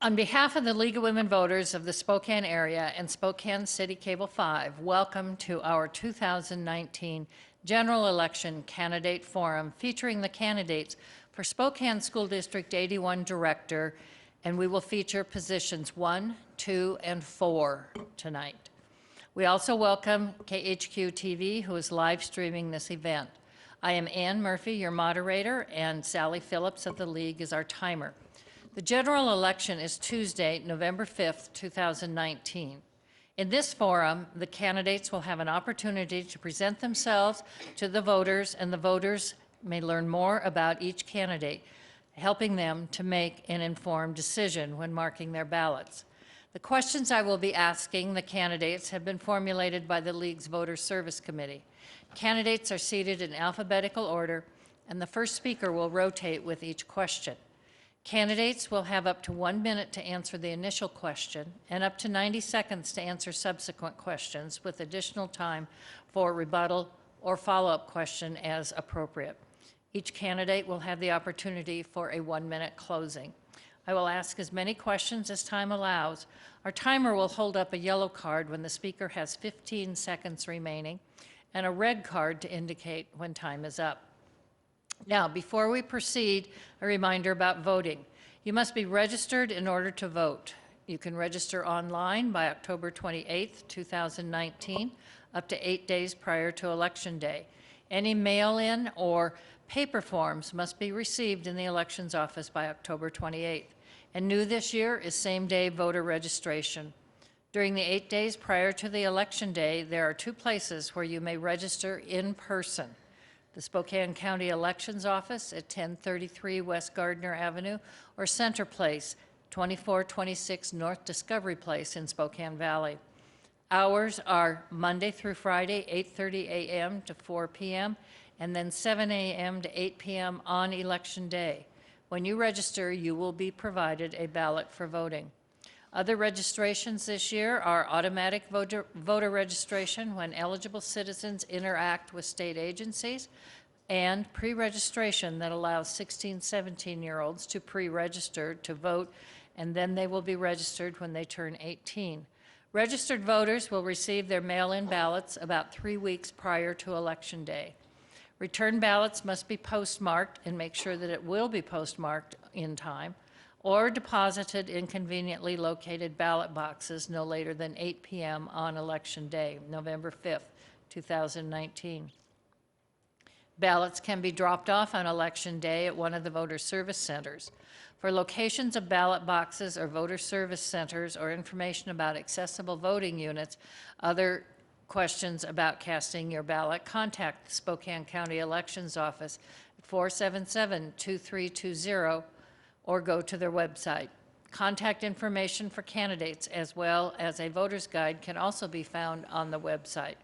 On behalf of the League of Women Voters of the Spokane area and Spokane City Cable 5, welcome to our 2019 General Election Candidate Forum featuring the candidates for Spokane School District 81 Director, and we will feature positions 1, 2, and 4 tonight. We also welcome KHQ TV, who is live streaming this event. I am Ann Murphy, your moderator, and Sally Phillips of the League is our timer. The general election is Tuesday, November 5th, 2019. In this forum, the candidates will have an opportunity to present themselves to the voters, and the voters may learn more about each candidate, helping them to make an informed decision when marking their ballots. The questions I will be asking the candidates have been formulated by the League's Voter Service Committee. Candidates are seated in alphabetical order, and the first speaker will rotate with each question. Candidates will have up to 1 minute to answer the initial question and up to 90 seconds to answer subsequent questions, with additional time for rebuttal or follow-up question as appropriate. Each candidate will have the opportunity for a 1-minute closing. I will ask as many questions as time allows. Our timer will hold up a yellow card when the speaker has 15 seconds remaining and a red card to indicate when time is up. Now, before we proceed, a reminder about voting. You must be registered in order to vote. You can register online by October 28th, 2019, up to 8 days prior to Election Day. Any mail-in or paper forms must be received in the elections office by October 28th. And new this year is same-day voter registration. During the 8 days prior to the Election Day, there are 2 places where you may register in person: the Spokane County Elections Office at 1033 West Gardner Avenue, or Center Place, 2426 North Discovery Place in Spokane Valley. Hours are Monday through Friday, 8:30 a.m. to 4 p.m., and then 7 a.m. to 8 p.m. on Election Day. When you register, you will be provided a ballot for voting. Other registrations this year are automatic voter registration when eligible citizens interact with state agencies, and pre-registration that allows 16, 17-year-olds to pre-register to vote, and then they will be registered when they turn 18. Registered voters will receive their mail-in ballots about 3 weeks prior to Election Day. Return ballots must be postmarked, and make sure that it will be postmarked in time, or deposited in conveniently located ballot boxes no later than 8 p.m. on Election Day, November 5th, 2019. Ballots can be dropped off on Election Day at one of the voter service centers. For locations of ballot boxes or voter service centers, or information about accessible voting units, other questions about casting your ballot, contact the Spokane County Elections Office at 477-2320 or go to their website. Contact information for candidates as well as a voter's guide can also be found on the website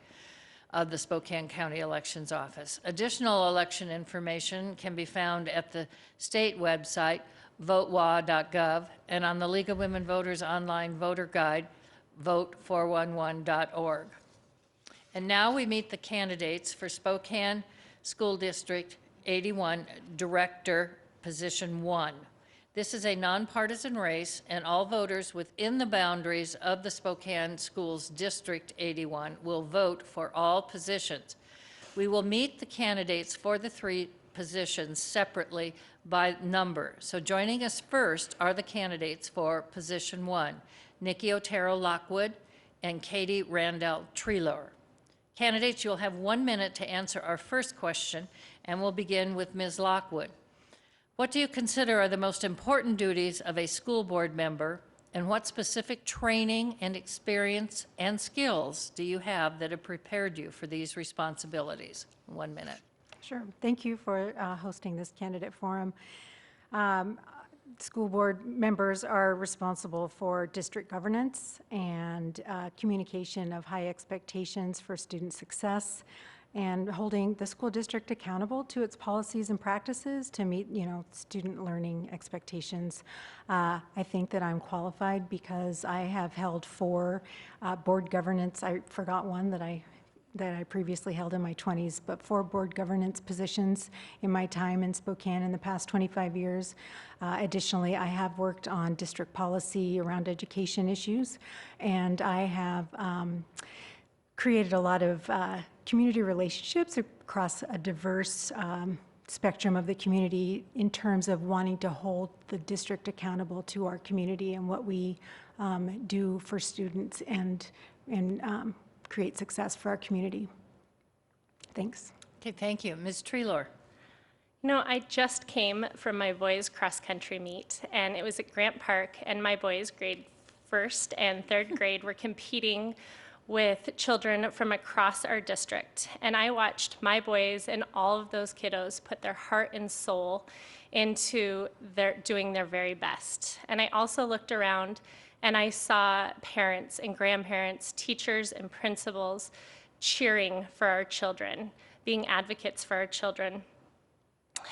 of the Spokane County Elections Office. Additional election information can be found at the state website, votewa.gov, and on the League of Women Voters online voter guide, vote411.org. And now we meet the candidates for Spokane School District 81 Director, Position 1. This is a nonpartisan race, and all voters within the boundaries of the Spokane Schools District 81 will vote for all positions. We will meet the candidates for the 3 positions separately by number. So joining us first are the candidates for Position 1, Nikki Otero Lockwood and Katie Randall Treelor. Candidates, you'll have 1 minute to answer our first question, and we'll begin with Ms. Lockwood. What do you consider are the most important duties of a school board member, and what specific training and experience and skills do you have that have prepared you for these responsibilities? 1 minute. Sure. Thank you for hosting this candidate forum. School board members are responsible for district governance and communication of high expectations for student success, and holding the school district accountable to its policies and practices to meet, student learning expectations. I think that I'm qualified because I have held 4 board governance. I forgot one that I that I previously held in my 20s, but 4 board governance positions in my time in Spokane in the past 25 years. Additionally, I have worked on district policy around education issues, and I have created a lot of community relationships across a diverse spectrum of the community in terms of wanting to hold the district accountable to our community and what we do for students and create success for our community. Thanks. Okay, thank you. Ms. Treelor. You know, I just came from my boys' cross-country meet, and it was at Grant Park, and my boys, grade 1st and 3rd grade, were competing with children from across our district. And I watched my boys and all of those kiddos put their heart and soul into doing their very best. And I also looked around and I saw parents and grandparents, teachers and principals cheering for our children, being advocates for our children.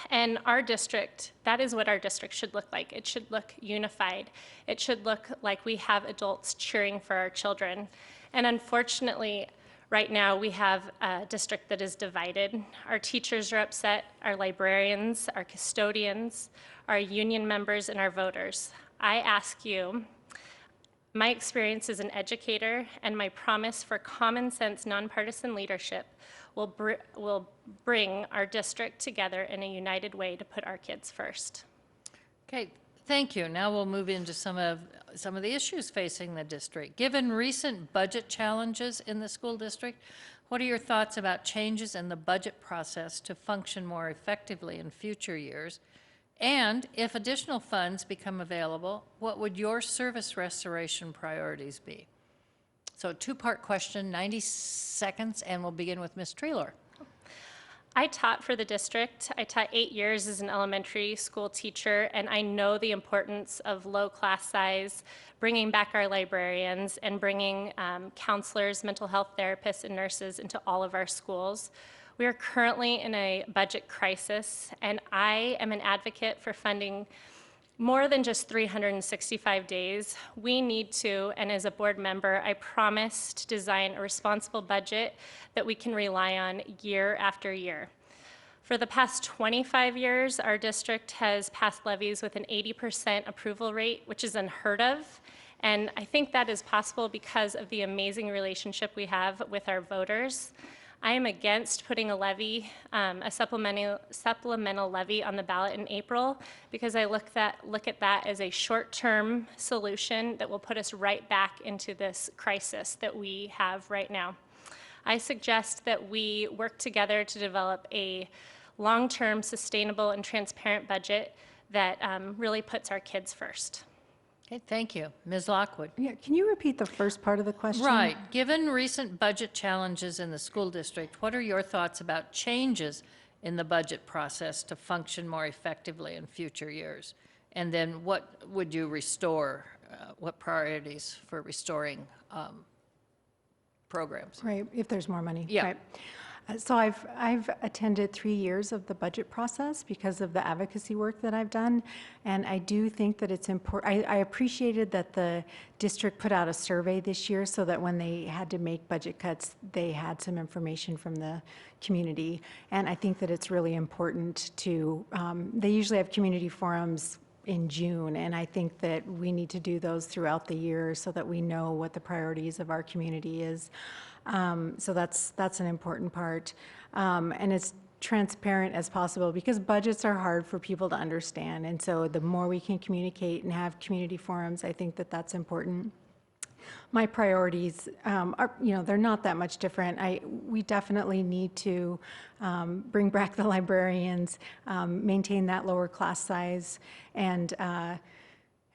And our district, that is what our district should look like. It should look unified. It should look like we have adults cheering for our children. And unfortunately, right now we have a district that is divided. Our teachers are upset, our librarians, our custodians, our union members, and our voters. I ask you, my experience as an educator and my promise for common sense, nonpartisan leadership will bring our district together in a united way to put our kids first. Okay, thank you. Now we'll move into some of the issues facing the district. Given recent budget challenges in the school district, what are your thoughts about changes in the budget process to function more effectively in future years? And if additional funds become available, what would your service restoration priorities be? So a two-part question, 90 seconds, and we'll begin with Ms. Treelor. I taught for the district. I taught 8 years as an elementary school teacher, and I know the importance of low class size, bringing back our librarians, and bringing counselors, mental health therapists, and nurses into all of our schools. We are currently in a budget crisis, and I am an advocate for funding more than just 365 days. We need to, and as a board member, I promise to design a responsible budget that we can rely on year after year. For the past 25 years, our district has passed levies with an 80% approval rate, which is unheard of. And I think that is possible because of the amazing relationship we have with our voters. I am against putting a levy, a supplemental levy on the ballot in April because I look at that as a short-term solution that will put us right back into this crisis that we have right now. I suggest that we work together to develop a long-term, sustainable, and transparent budget that really puts our kids first. Okay, thank you. Ms. Lockwood. Yeah, can you repeat the first part of the question? Right. Given recent budget challenges in the school district, what are your thoughts about changes in the budget process to function more effectively in future years? And then what would you restore, what priorities for restoring programs? Right, if there's more money. Yeah. Right. So I've attended 3 years of the budget process because of the advocacy work that I've done, and I do think that it's important. I appreciated that the district put out a survey this year so that when they had to make budget cuts, they had some information from the community, and I think that it's really important to, they usually have community forums in June, and I think that we need to do those throughout the year so that we know what the priorities of our community is. So that's an important part. And it's transparent as possible because budgets are hard for people to understand. And so the more we can communicate and have community forums, I think that that's important. My priorities are, they're not that much different. We definitely need to bring back the librarians, maintain that lower class size, and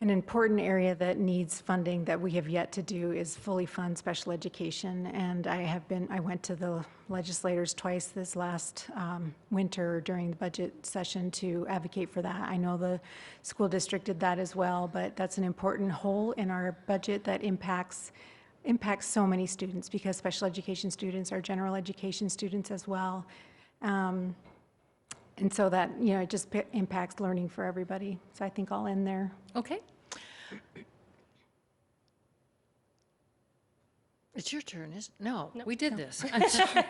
an important area that needs funding that we have yet to do is fully fund special education. And I went to the legislators twice this last winter during the budget session to advocate for that. I know the school district did that as well, but that's an important hole in our budget that impacts so many students because special education students are general education students as well. And so that, it just impacts learning for everybody. So I think I'll end there. Okay. It's your turn, is No, Nope. we did this. I'm sorry.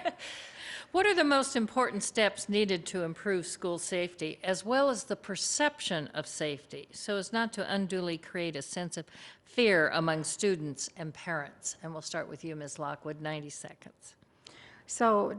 What are the most important steps needed to improve school safety, as well as the perception of safety, so as not to unduly create a sense of fear among students and parents? And we'll start with you, Ms. Lockwood, 90 seconds. So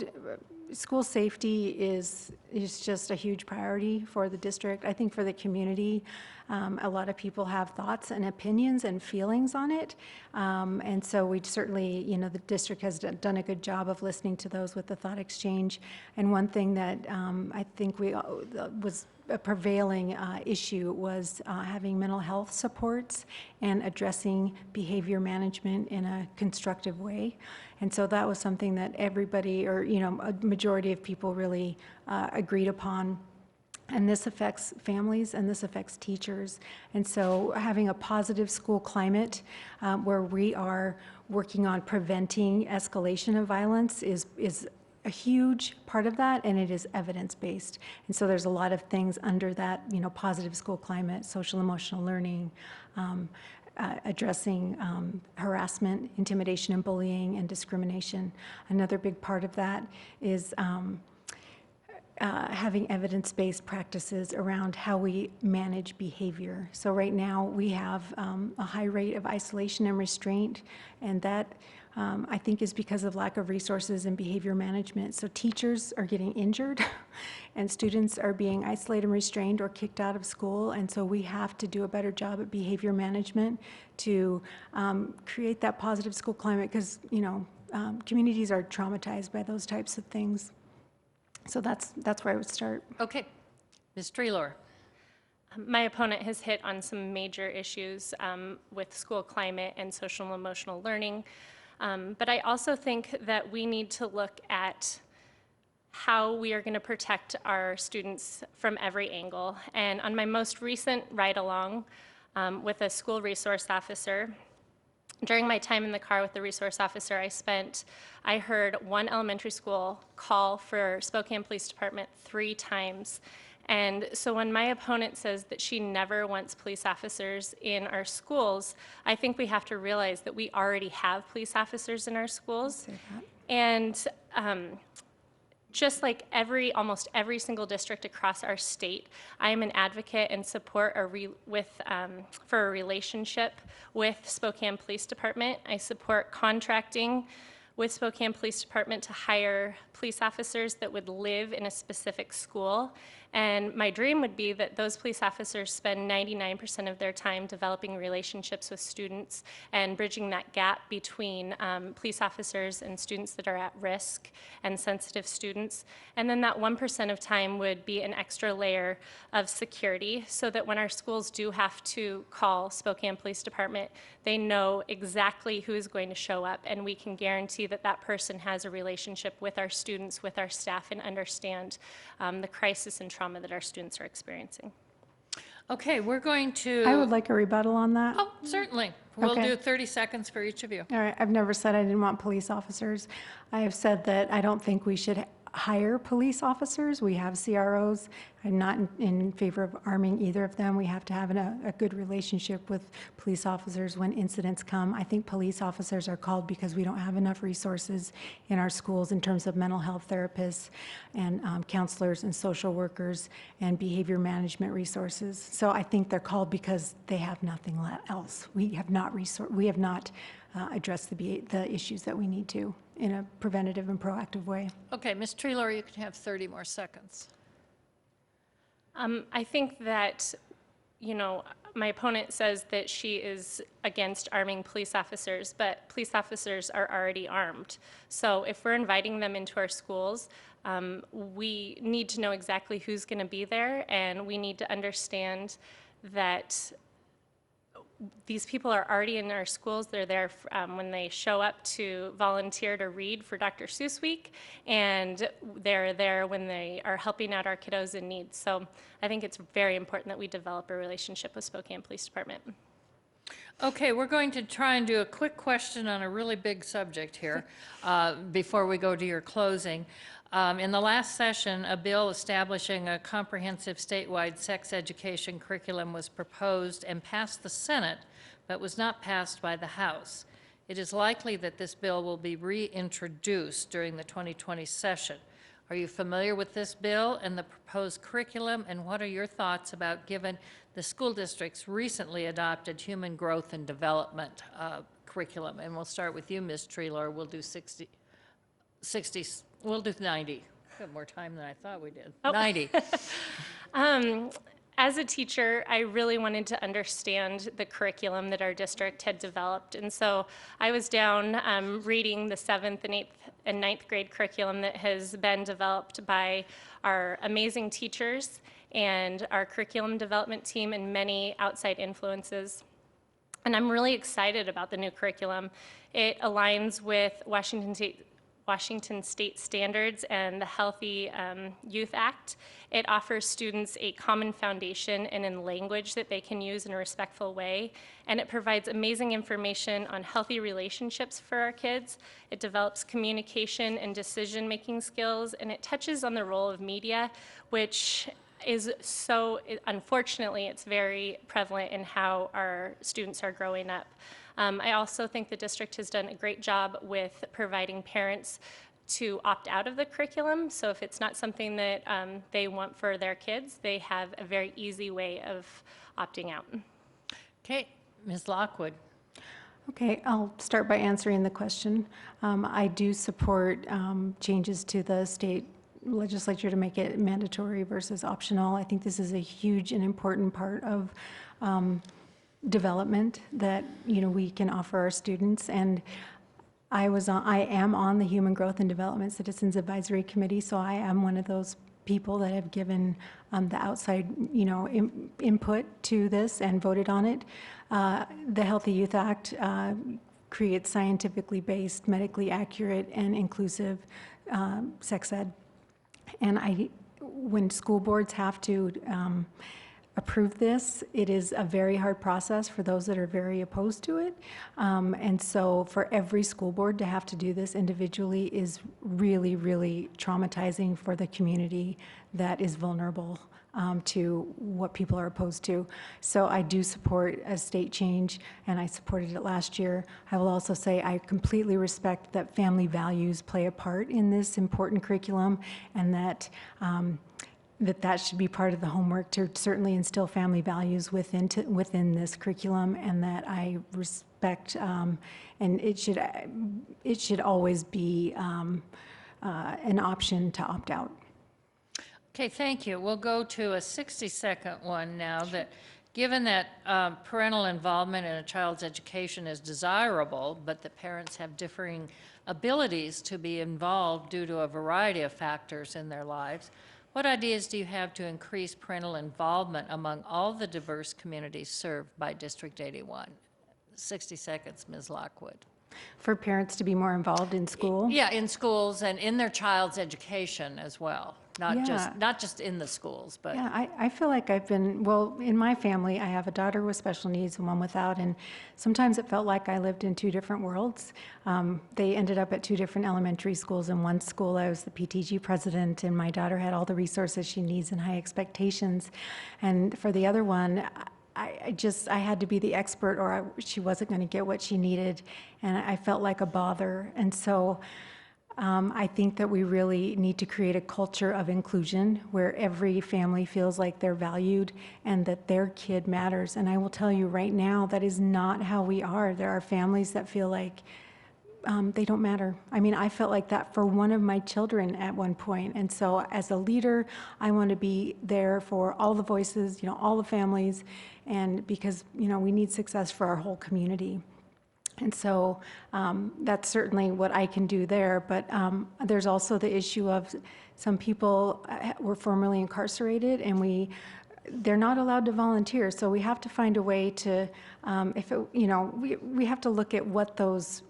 school safety is just a huge priority for the district. I think for the community, a lot of people have thoughts and opinions and feelings on it. And so we certainly, the district has done a good job of listening to those with the thought exchange. And one thing that I think was a prevailing issue was having mental health supports and addressing behavior management in a constructive way. And so that was something that everybody, or a majority of people really agreed upon. And this affects families and this affects teachers. And so having a positive school climate where we are working on preventing escalation of violence is a huge part of that, and it is evidence-based. And so there's a lot of things under that, positive school climate, social emotional learning, addressing harassment, intimidation and bullying, and discrimination. Another big part of that is having evidence-based practices around how we manage behavior. So right now we have a high rate of isolation and restraint, and that I think is because of lack of resources and behavior management. So teachers are getting injured and students are being isolated and restrained or kicked out of school. And so we have to do a better job at behavior management to create that positive school climate, because, communities are traumatized by those types of things. So that's where I would start. Okay. Ms. Treelor. My opponent has hit on some major issues with school climate and social and emotional learning. But I also think that we need to look at how we are going to protect our students from every angle. And on my most recent ride-along with a school resource officer, during my time in the car with the resource officer, I heard one elementary school call for Spokane Police Department 3 times. And so when my opponent says that she never wants police officers in our schools, I think we have to realize that we already have police officers in our schools. And just like almost every single district across our state, I am an advocate and support for a relationship with Spokane Police Department. I support contracting with Spokane Police Department to hire police officers that would live in a specific school. And my dream would be that those police officers spend 99% of their time developing relationships with students and bridging that gap between police officers and students that are at risk and sensitive students. And then that 1% of time would be an extra layer of security, so that when our schools do have to call Spokane Police Department, they know exactly who is going to show up, and we can guarantee that that person has a relationship with our students, with our staff, and understand the crisis and trauma that our students are experiencing. Okay, we're going to... I would like a rebuttal on that. Oh, certainly. We'll Okay. do 30 seconds for each of you. All right, I've never said I didn't want police officers. I have said that I don't think we should hire police officers. We have CROs. I'm not in favor of arming either of them. We have to have a good relationship with police officers when incidents come. I think police officers are called because we don't have enough resources in our schools in terms of mental health therapists and counselors and social workers and behavior management resources. So I think they're called because they have nothing else. We have not addressed the issues that we need to in a preventative and proactive way. Okay, Ms. Treelor, you can have 30 more seconds. I think that, my opponent says that she is against arming police officers, but police officers are already armed. So if we're inviting them into our schools, we need to know exactly who's going to be there, and we need to understand that these people are already in our schools. They're there when they show up to volunteer to read for Dr. Seuss Week, and they're there when they are helping out our kiddos in need. So I think it's very important that we develop a relationship with Spokane Police Department. Okay, we're going to try and do a quick question on a really big subject here before we go to your closing. In the last session, a bill establishing a comprehensive statewide sex education curriculum was proposed and passed the Senate, but was not passed by the House. It is likely that this bill will be reintroduced during the 2020 session. Are you familiar with this bill and the proposed curriculum, and what are your thoughts about given the school district's recently adopted human growth and development curriculum? And we'll start with you, Ms. Treelor. We'll do 60, we'll do 90. Got more time than I thought we did. 90. As a teacher, I really wanted to understand the curriculum that our district had developed. And so I was down reading the 7th and 8th and 9th grade curriculum that has been developed by our amazing teachers and our curriculum development team and many outside influences. And I'm really excited about the new curriculum. It aligns with Washington State standards and the Healthy Youth Act. It offers students a common foundation and in language that they can use in a respectful way. And it provides amazing information on healthy relationships for our kids. It develops communication and decision-making skills, and it touches on the role of media, which is so, unfortunately, it's very prevalent in how our students are growing up. I also think the district has done a great job with providing parents to opt out of the curriculum. So if it's not something that they want for their kids, they have a very easy way of opting out. Okay, Ms. Lockwood. Okay, I'll start by answering the question. I do support changes to the state legislature to make it mandatory versus optional. I think this is a huge and important part of development that we can offer our students. And I am on the Human Growth and Development Citizens Advisory Committee, so I am one of those people that have given the outside input to this and voted on it. The Healthy Youth Act creates scientifically based, medically accurate, and inclusive sex ed. And when school boards have to approve this, it is a very hard process for those that are very opposed to it. And so for every school board to have to do this individually is really, really traumatizing for the community that is vulnerable to what people are opposed to. So I do support a state change, and I supported it last year. I will also say I completely respect that family values play a part in this important curriculum, and that that should be part of the homework to certainly instill family values within this curriculum, and that I respect, and it should always be an option to opt out. Okay, thank you. We'll go to a 60-second one now. That given that parental involvement in a child's education is desirable, but that parents have differing abilities to be involved due to a variety of factors in their lives, what ideas do you have to increase parental involvement among all the diverse communities served by District 81? 60 seconds, Ms. Lockwood. For parents to be more involved in school? Yeah, in schools and in their child's education as well. Not Yeah. just in the schools, but. Yeah, I feel like I've been, well, in my family, I have a daughter with special needs and one without, and sometimes it felt like I lived in two different worlds. They ended up at two different elementary schools. In one school, I was the PTG president, and my daughter had all the resources she needs and high expectations. And for the other one, I had to be the expert, or she wasn't going to get what she needed, and I felt like a bother. And so I think that we really need to create a culture of inclusion where every family feels like they're valued and that their kid matters. And I will tell you right now, that is not how we are. There are families that feel like they don't matter. I mean, I felt like that for one of my children at one point. And so as a leader, I want to be there for all the voices, all the families, and because, we need success for our whole community. And so that's certainly what I can do there. But there's also the issue of some people were formerly incarcerated, and they're not allowed to volunteer. So we have to find a way to, we have to look at what those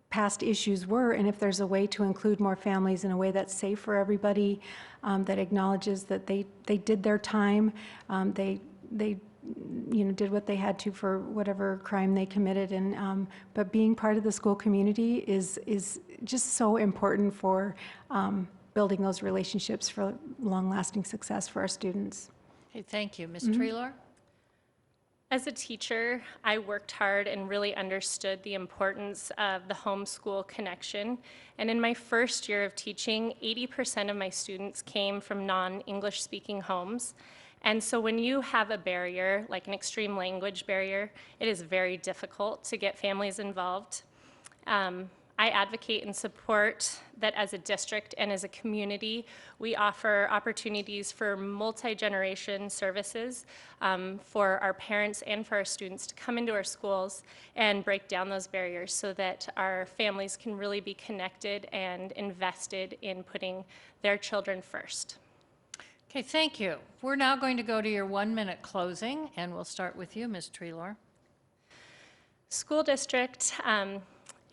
past issues were, and if there's a way to include more families in a way that's safe for everybody, that acknowledges that they did their time, they did what they had to for whatever crime they committed, and but being part of the school community is just so important for building those relationships for long-lasting success for our students. Okay, thank you. Ms. Treelor? As a teacher, I worked hard and really understood the importance of the homeschool connection. And in my first year of teaching, 80% of my students came from non-English speaking homes. And so when you have a barrier, like an extreme language barrier, it is very difficult to get families involved. I advocate and support that as a district and as a community, we offer opportunities for multi-generation services for our parents and for our students to come into our schools and break down those barriers so that our families can really be connected and invested in putting their children first. Okay, thank you. We're now going to go to your 1-minute closing, and we'll start with you, Ms. Treelor. School district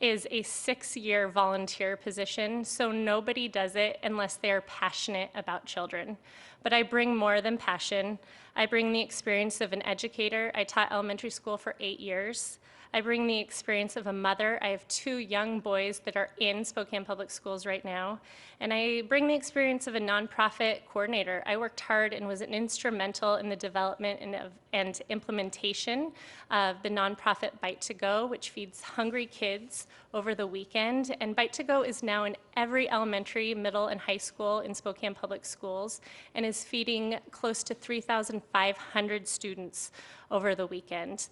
is a 6-year volunteer position, so nobody does it unless they're passionate about children. But I bring more than passion. I bring the experience of an educator. I taught elementary school for 8 years. I bring the experience of a mother. I have 2 young boys that are in Spokane Public Schools right now. And I bring the experience of a nonprofit coordinator. I worked hard and was instrumental in the development and implementation of the nonprofit Bite to Go, which feeds hungry kids over the weekend. And Bite to Go is now in every elementary, middle, and high school in Spokane Public Schools and is feeding close to 3,500 students over the weekend.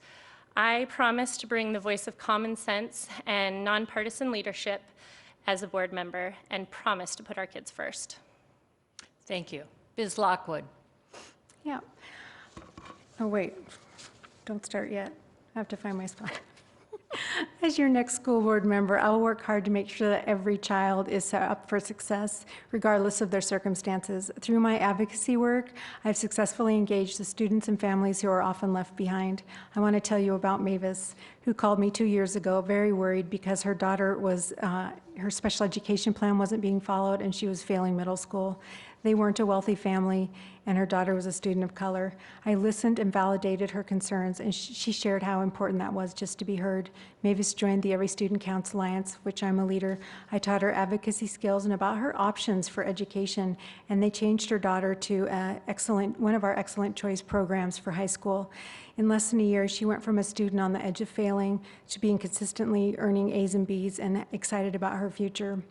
I promise to bring the voice of common sense and nonpartisan leadership as a board member and promise to put our kids first. Thank you. Ms. Lockwood. Yeah. Oh, wait. Don't start yet. I have to find my spot. As your next school board member, I will work hard to make sure that every child is set up for success, regardless of their circumstances. Through my advocacy work, I've successfully engaged the students and families who are often left behind. I want to tell you about Mavis, who called me 2 years ago, very worried because her daughter was, her special education plan wasn't being followed and she was failing middle school. They weren't a wealthy family, and her daughter was a student of color. I listened and validated her concerns, and she shared how important that was just to be heard. Mavis joined the Every Student Counts Alliance, which I'm a leader. I taught her advocacy skills and about her options for education, and they changed her daughter to one of our excellent choice programs for high school. In less than a year, she went from a student on the edge of failing to being consistently earning A's and B's and excited about her future.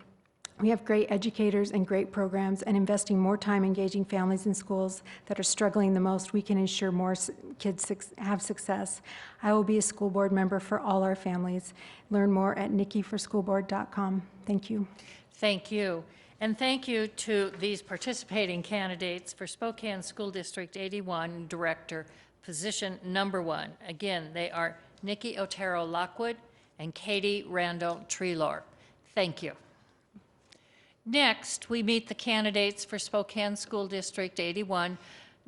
We have great educators and great programs, and investing more time engaging families in schools that are struggling the most, we can ensure more kids have success. I will be a school board member for all our families. Learn more at nikkiforschoolboard.com. Thank you. Thank you. And thank you to these participating candidates for Spokane School District 81 Director, position number 1. Again, they are Nikki Otero Lockwood and Katie Randall Treelor. Thank you. Next, we meet the candidates for Spokane School District 81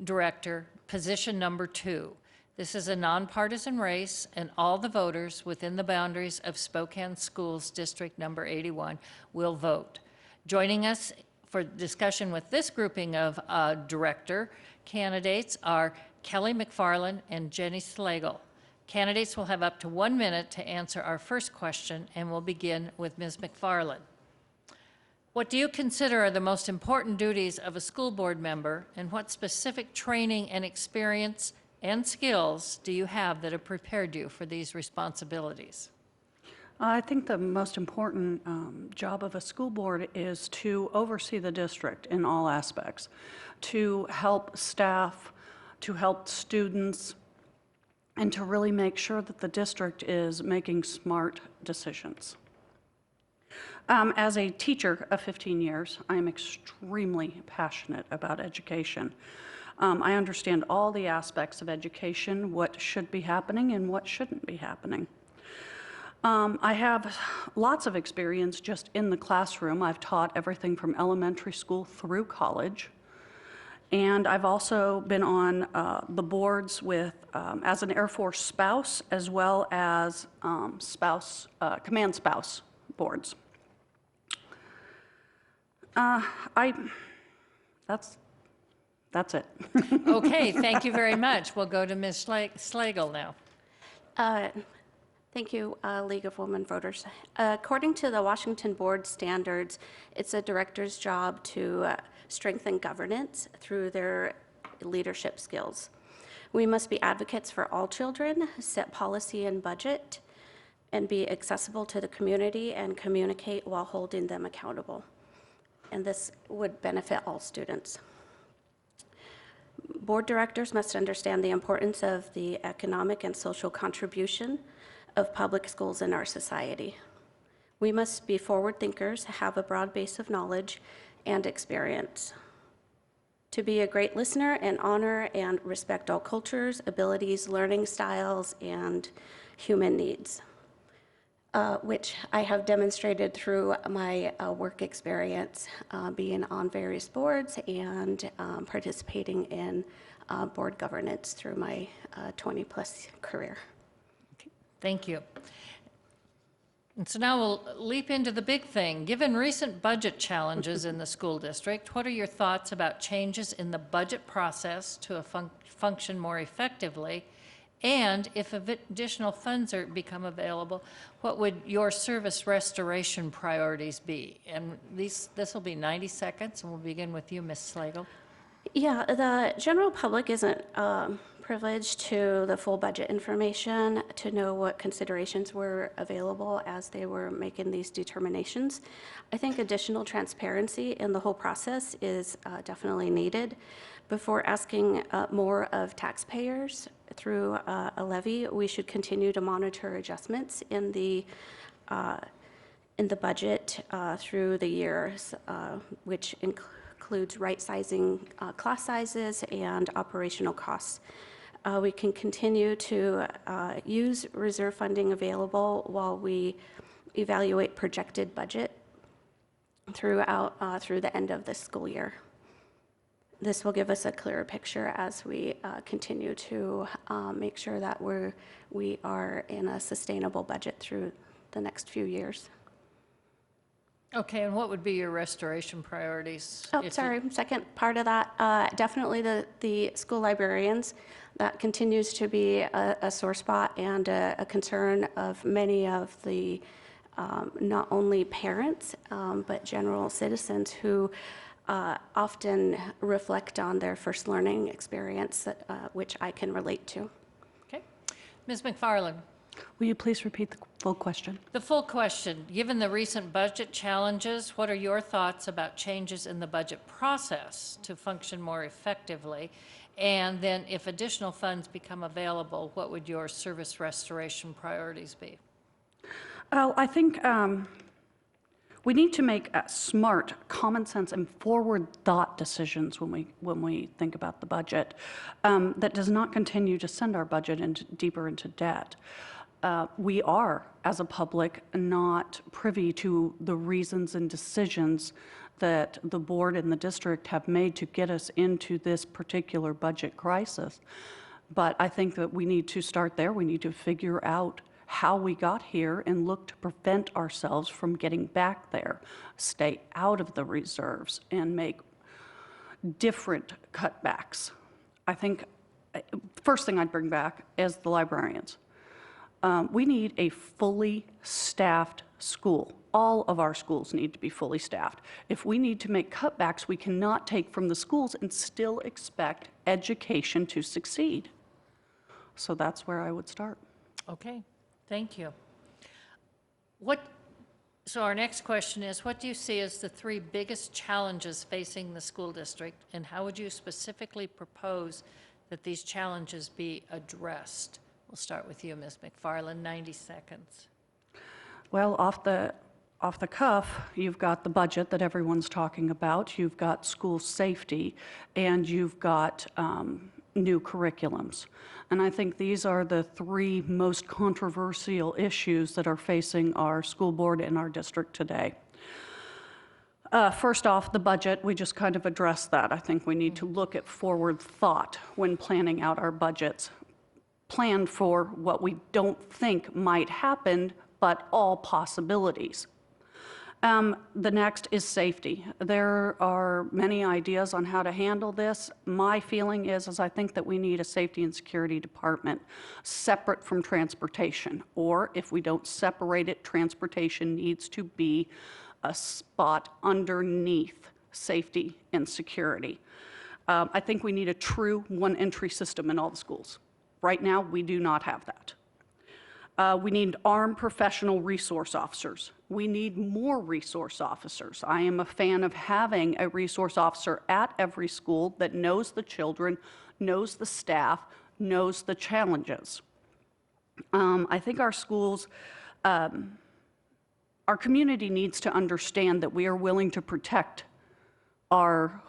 Director, position number 2. This is a nonpartisan race, and all the voters within the boundaries of Spokane Schools District number 81 will vote. Joining us for discussion with this grouping of director candidates are Kelly McFarland and Jenny Slagle. Candidates will have up to 1 minute to answer our first question, and we'll begin with Ms. McFarland. What do you consider are the most important duties of a school board member, and what specific training and experience and skills do you have that have prepared you for these responsibilities? I think the most important job of a school board is to oversee the district in all aspects, to help staff, to help students, and to really make sure that the district is making smart decisions. As a teacher of 15 years, I am extremely passionate about education. I understand all the aspects of education, what should be happening and what shouldn't be happening. I have lots of experience just in the classroom. I've taught everything from elementary school through college. And I've also been on the boards with, as an Air Force spouse, as well as command spouse boards. That's it. Okay, thank you very much. We'll go to Ms. Slagle now. Thank you, League of Women Voters. According to the Washington Board standards, it's a director's job to strengthen governance through their leadership skills. We must be advocates for all children, set policy and budget, and be accessible to the community and communicate while holding them accountable. And this would benefit all students. Board directors must understand the importance of the economic and social contribution of public schools in our society. We must be forward thinkers, have a broad base of knowledge and experience. To be a great listener and honor and respect all cultures, abilities, learning styles, and human needs, which I have demonstrated through my work experience, being on various boards and participating in board governance through my 20-plus career. Thank you. And so now we'll leap into the big thing. Given recent budget challenges in the school district, what are your thoughts about changes in the budget process to function more effectively? And if additional funds become available, what would your service restoration priorities be? And this will be 90 seconds, and we'll begin with you, Ms. Slagle. Yeah, the general public isn't privileged to the full budget information to know what considerations were available as they were making these determinations. I think additional transparency in the whole process is definitely needed. Before asking more of taxpayers through a levy, we should continue to monitor adjustments in the budget through the years, which includes right-sizing class sizes and operational costs. We can continue to use reserve funding available while we evaluate projected budget through the end of this school year. This will give us a clearer picture as we continue to make sure that we are in a sustainable budget through the next few years. Okay, and what would be your restoration priorities? Oh, sorry, second part of that, definitely the school librarians. That continues to be a sore spot and a concern of many of the not only parents, but general citizens who often reflect on their first learning experience, which I can relate to. Okay. Ms. McFarland. Will you please repeat the full question? The full question, given the recent budget challenges, what are your thoughts about changes in the budget process to function more effectively? And then if additional funds become available, what would your service restoration priorities be? Oh, I think we need to make smart, common sense, and forward thought decisions when we think about the budget that does not continue to send our budget deeper into debt. We are, as a public, not privy to the reasons and decisions that the board and the district have made to get us into this particular budget crisis. But I think that we need to start there. We need to figure out how we got here and look to prevent ourselves from getting back there, stay out of the reserves, and make different cutbacks. I think first thing I'd bring back is the librarians. We need a fully staffed school. All of our schools need to be fully staffed. If we need to make cutbacks, we cannot take from the schools and still expect education to succeed. So that's where I would start. Okay, thank you. So our next question is, what do you see as the three biggest challenges facing the school district, and how would you specifically propose that these challenges be addressed? We'll start with you, Ms. McFarland, 90 seconds. Well, off the cuff, you've got the budget that everyone's talking about, you've got school safety, and you've got new curriculums. And I think these are the three most controversial issues that are facing our school board and our district today. First off, the budget, we just kind of addressed that. I think we need to look at forward thought when planning out our budgets. Plan for what we don't think might happen, but all possibilities. The next is safety. There are many ideas on how to handle this. My feeling is I think that we need a safety and security department separate from transportation, or if we don't separate it, transportation needs to be a spot underneath safety and security. I think we need a true one-entry system in all the schools. Right now, we do not have that. We need armed professional resource officers. We need more resource officers. I am a fan of having a resource officer at every school that knows the children, knows the staff, knows the challenges. I think our schools, our community needs to understand that we are willing to protect our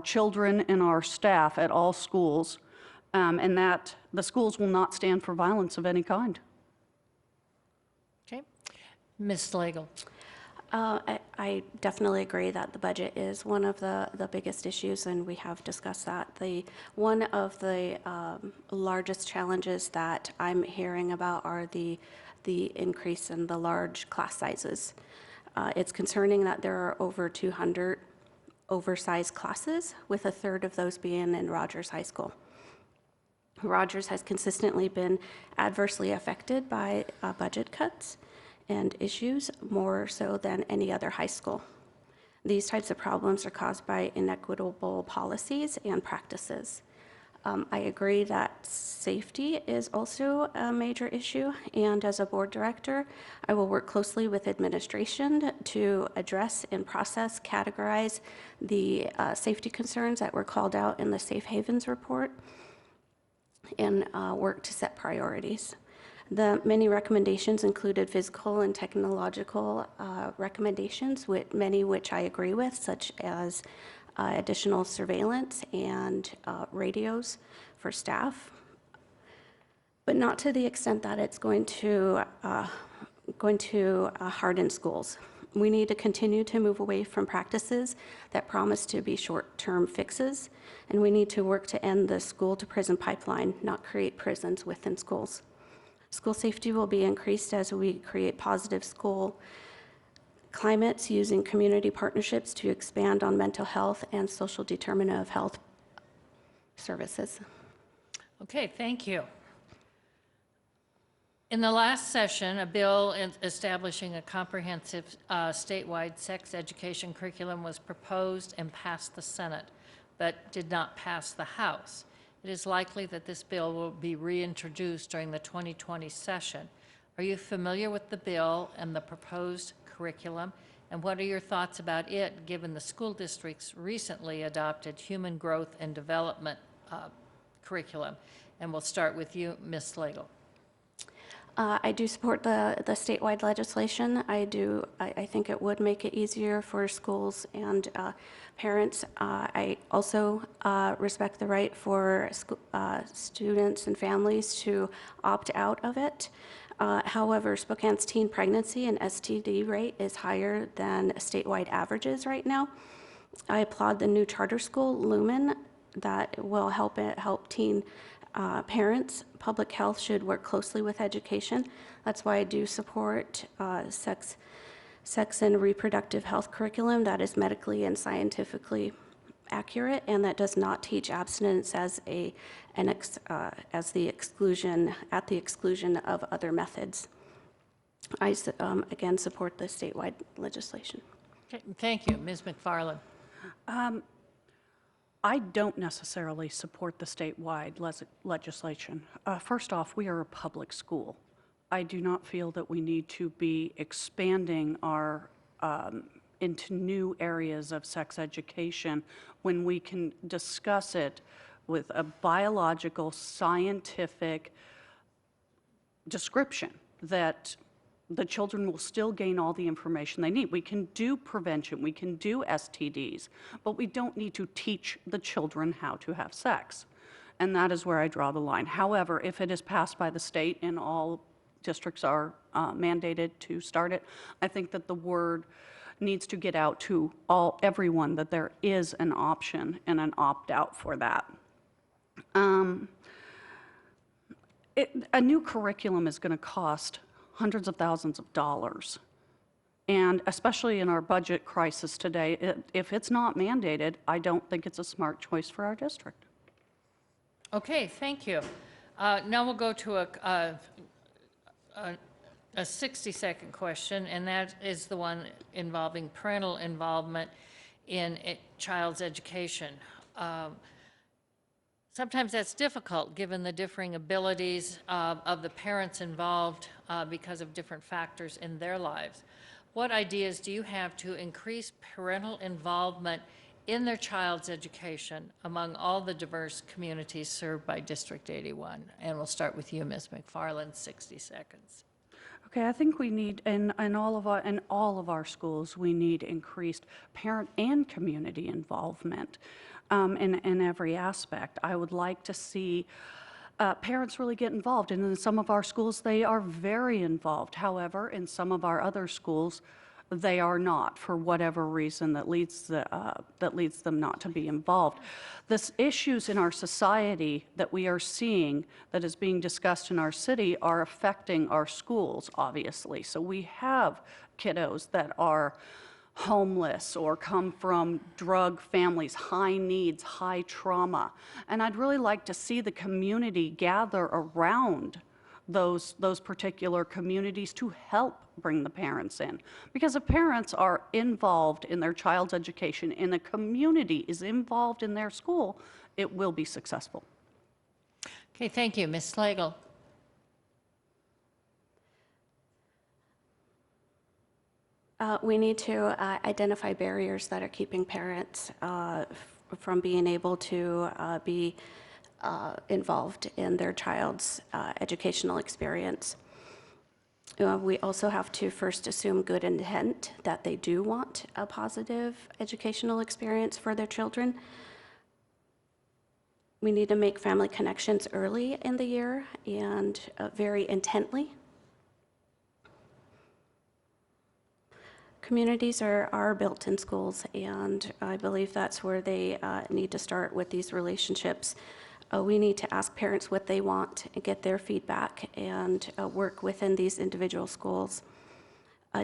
children and our staff at all schools, and that the schools will not stand for violence of any kind. Okay. Ms. Slagle. I definitely agree that the budget is one of the biggest issues, and we have discussed that. One of the largest challenges that I'm hearing about are the increase in the large class sizes. It's concerning that there are over 200 oversized classes, with a third of those being in Rogers High School. Rogers has consistently been adversely affected by budget cuts and issues, more so than any other high school. These types of problems are caused by inequitable policies and practices. I agree that safety is also a major issue, and as a board director, I will work closely with administration to address and process, categorize the safety concerns that were called out in the Safe Havens report, and work to set priorities. The many recommendations included physical and technological recommendations, many which I agree with, such as additional surveillance and radios for staff, but not to the extent that it's going to harden schools. We need to continue to move away from practices that promise to be short-term fixes, and we need to work to end the school-to-prison pipeline, not create prisons within schools. School safety will be increased as we create positive school climates using community partnerships to expand on mental health and social determinant of health services. Okay, thank you. In the last session, a bill establishing a comprehensive statewide sex education curriculum was proposed and passed the Senate, but did not pass the House. It is likely that this bill will be reintroduced during the 2020 session. Are you familiar with the bill and the proposed curriculum? And what are your thoughts about it, given the school district's recently adopted human growth and development curriculum? And we'll start with you, Ms. Slagle. I do support the statewide legislation. I think it would make it easier for schools and parents. I also respect the right for students and families to opt out of it. However, Spokane's teen pregnancy and STD rate is higher than statewide averages right now. I applaud the new charter school, Lumen, that will help teen parents. Public health should work closely with education. That's why I do support sex and reproductive health curriculum that is medically and scientifically accurate and that does not teach abstinence as the exclusion of other methods. I again support the statewide legislation. Okay, thank you, Ms. McFarland. I don't necessarily support the statewide legislation. First off, we are a public school. I do not feel that we need to be expanding our into new areas of sex education when we can discuss it with a biological, scientific description that the children will still gain all the information they need. We can do prevention, we can do STDs, but we don't need to teach the children how to have sex. And that is where I draw the line. However, if it is passed by the state and all districts are mandated to start it, I think that the word needs to get out to everyone that there is an option and an opt-out for that. A new curriculum is going to cost hundreds of thousands of dollars. And especially in our budget crisis today, if it's not mandated, I don't think it's a smart choice for our district. Okay, thank you. Now we'll go to a 60-second question, and that is the one involving parental involvement in a child's education. sometimes that's difficult, given the differing abilities of the parents involved because of different factors in their lives. What ideas do you have to increase parental involvement in their child's education among all the diverse communities served by District 81? And we'll start with you, Ms. McFarland, 60 seconds. Okay, I think we need, in all of our schools, we need increased parent and community involvement in every aspect. I would like to see parents really get involved, and in some of our schools, they are very involved. However, in some of our other schools, they are not, for whatever reason that leads them not to be involved. The issues in our society that we are seeing that is being discussed in our city are affecting our schools, obviously. So we have kiddos that are homeless or come from drug families, high needs, high trauma. And I'd really like to see the community gather around those particular communities to help bring the parents in. Because if parents are involved in their child's education and the community is involved in their school, it will be successful. Okay, thank you. Ms. Slagle. We need to identify barriers that are keeping parents from being able to be involved in their child's educational experience. We also have to first assume good intent, that they do want a positive educational experience for their children. We need to make family connections early in the year and very intently. Communities are built in schools, and I believe that's where they need to start with these relationships. We need to ask parents what they want and get their feedback and work within these individual schools.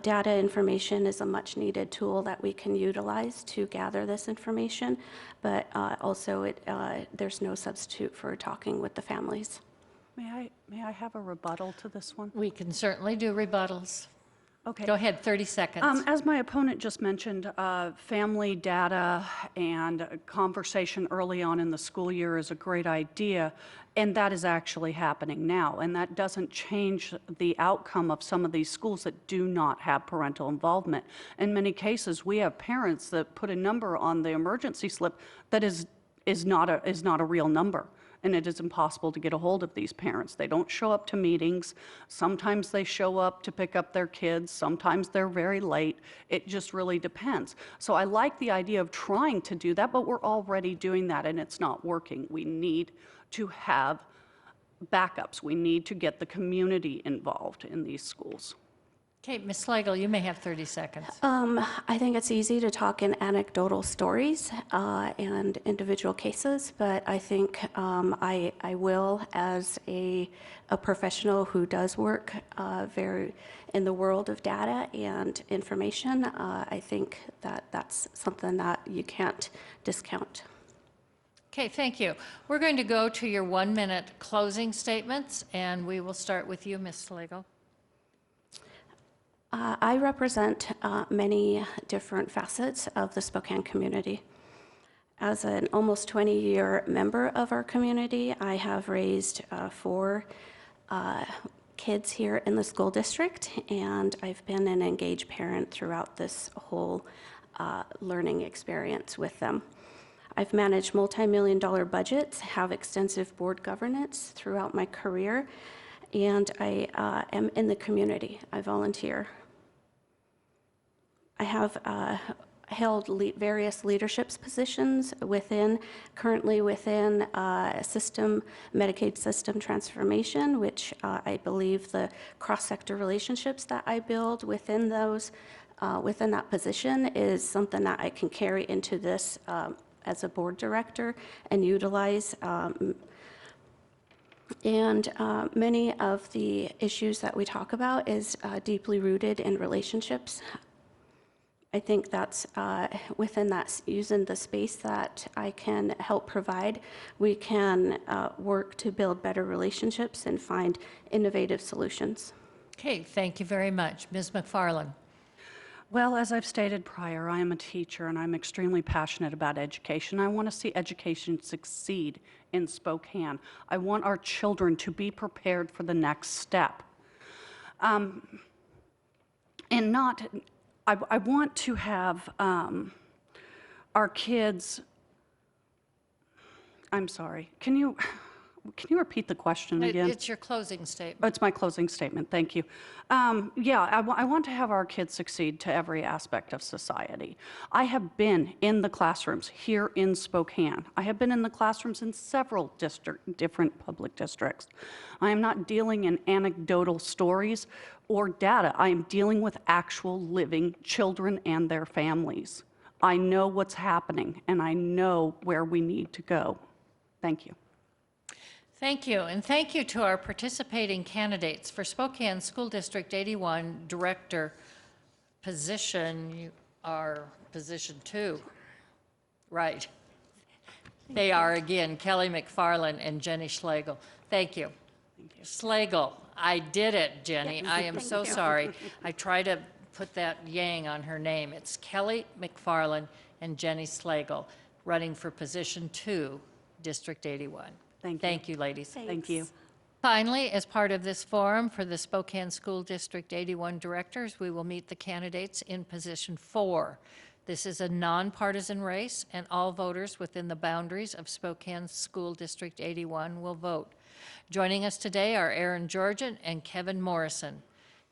Data information is a much needed tool that we can utilize to gather this information, but also there's no substitute for talking with the families. May I have a rebuttal to this one? We can certainly do rebuttals. Okay. Go ahead, 30 seconds. As my opponent just mentioned, family data and conversation early on in the school year is a great idea, and that is actually happening now. And that doesn't change the outcome of some of these schools that do not have parental involvement. In many cases, we have parents that put a number on the emergency slip that is not a real number. And it is impossible to get a hold of these parents. They don't show up to meetings. Sometimes they show up to pick up their kids. Sometimes they're very late. It just really depends. So I like the idea of trying to do that, but we're already doing that and it's not working. We need to have backups. We need to get the community involved in these schools. Okay, Ms. Slagle, you may have 30 seconds. I think it's easy to talk in anecdotal stories and individual cases, but I think I will, as a professional who does work very in the world of data and information, I think that that's something that you can't discount. Okay, thank you. We're going to go to your 1-minute closing statements, and we will start with you, Ms. Slagle. I represent many different facets of the Spokane community. As an almost 20-year member of our community, I have raised 4 kids here in the school district, and I've been an engaged parent throughout this whole learning experience with them. I've managed multi-million-dollar budgets, have extensive board governance throughout my career, and I am in the community. I volunteer. I have held various leadership positions currently within Medicaid system transformation, which I believe the cross-sector relationships that I build within that position is something that I can carry into this as a board director and utilize. Many of the issues that we talk about is deeply rooted in relationships. I think that's within that, using the space that I can help provide, we can work to build better relationships and find innovative solutions. Okay, thank you very much. Ms. McFarland. Well, as I've stated prior, I am a teacher and I'm extremely passionate about education. I want to see education succeed in Spokane. I want our children to be prepared for the next step. And not, I want to have our kids, I'm sorry, can you repeat the question again? It's your closing statement. It's my closing statement, thank you. Yeah, I want to have our kids succeed to every aspect of society. I have been in the classrooms here in Spokane. I have been in the classrooms in several different public districts. I am not dealing in anecdotal stories or data. I am dealing with actual living children and their families. I know what's happening, and I know where we need to go. Thank you. Thank you, and thank you to our participating candidates for Spokane School District 81 Director position. You are position 2, right? They are again Kelly McFarland and Jenny Schlegel. Thank you. Schlegel, I did it, Jenny. I am so sorry. I try to put that yang on her name. It's Kelly McFarland and Jenny Schlegel running for position 2, District 81. Thank you. Thank you, ladies. Thank you. Finally, as part of this forum for the Spokane School District 81 directors, we will meet the candidates in position 4. This is a nonpartisan race, and all voters within the boundaries of Spokane School District 81 will vote. Joining us today are Aaron Georgian and Kevin Morrison.